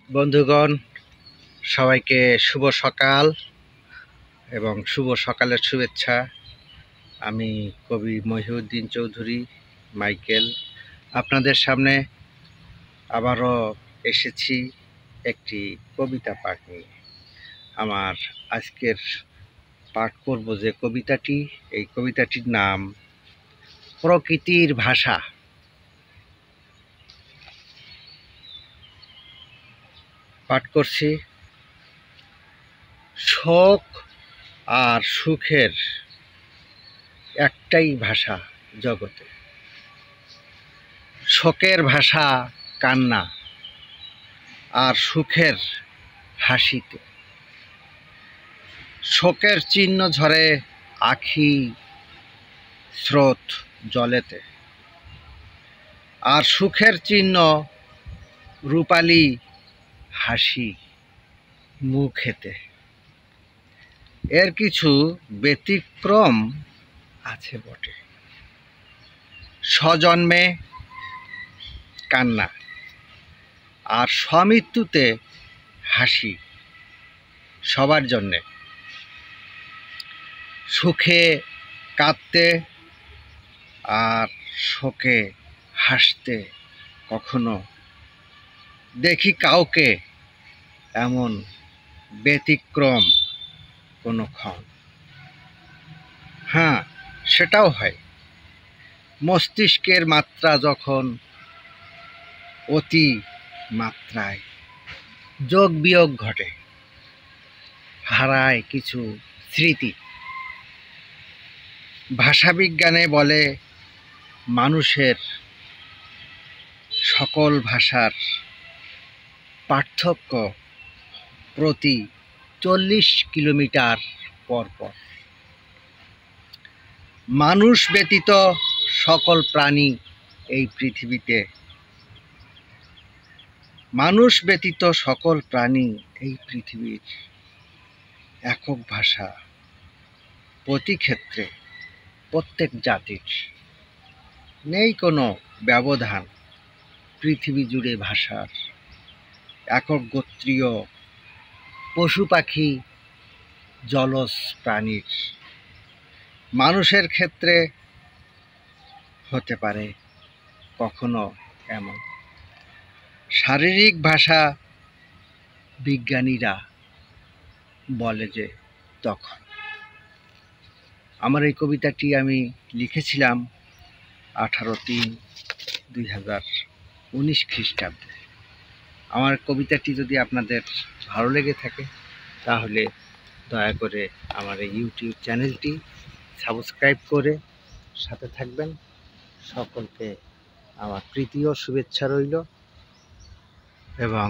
বন্ধুগণ, সবাইকে শুভ সকাল এবং শুভ সকালের শুভেচ্ছা। আমি কবি মহিউদ্দিন চৌধুরী মাইকেল আপনাদের সামনে আবারও এসেছি একটি কবিতা পাঠ নিয়ে। আমার আজকের পাঠ করব যে কবিতাটি, এই কবিতাটির নাম প্রকৃতির ভাষা। পাঠ করছি। শোক আর সুখের একটাই ভাষা জগতে। শোকের ভাষা কান্না, আর সুখের হাসিতে। শোকের চিহ্ন ঝরে আখি স্রোত জলেতে, আর সুখের চিহ্ন রূপালী হাসি মুখেতে। এর কিছু ব্যতিক্রম আছে বটে। স্বজন্মে কান্না আর স্বমৃত্যুতে হাসি সবার জন্যে। সুখে কাঁদতে আর শোকে হাসতে কখনো দেখি কাউকে এমন ব্যতিক্রম কোনোক্ষণ। হ্যাঁ, সেটাও হয় মস্তিষ্কের মাত্রা যখন অতি মাত্রায় যোগ বিয়োগ ঘটে, হারায় কিছু স্মৃতি। ভাষাবিজ্ঞানে বলে মানুষের সকল ভাষার পার্থক্য প্রতি 40 কিলোমিটার পর পর। মানুষ ব্যতীত সকল প্রাণী এই পৃথিবীতে, মানুষ ব্যতীত সকল প্রাণী এই পৃথিবীর একক ভাষা প্রতি ক্ষেত্রে প্রত্যেক জাতির। নেই কোনো ব্যবধান পৃথিবী জুড়ে ভাষার। একক গোত্রীয় পশু পাখি জলজ প্রাণীর। মানুষের ক্ষেত্রে হতে পারে কখনো এমন। শারীরিক ভাষা বিজ্ঞানীরা বলে যে তখন। আমার এই কবিতাটি আমি লিখেছিলাম 18/3/2019 খ্রিস্টাব্দে। আমার কবিতাটি যদি আপনাদের ভালো লেগে থাকে তাহলে দয়া করে আমার এই ইউটিউব চ্যানেলটি সাবস্ক্রাইব করে সাথে থাকবেন। সকলকে আমার প্রীতি ও শুভেচ্ছা রইল এবং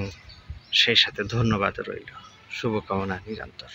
সেই সাথে ধন্যবাদ রইল। শুভকামনা নিরন্তর।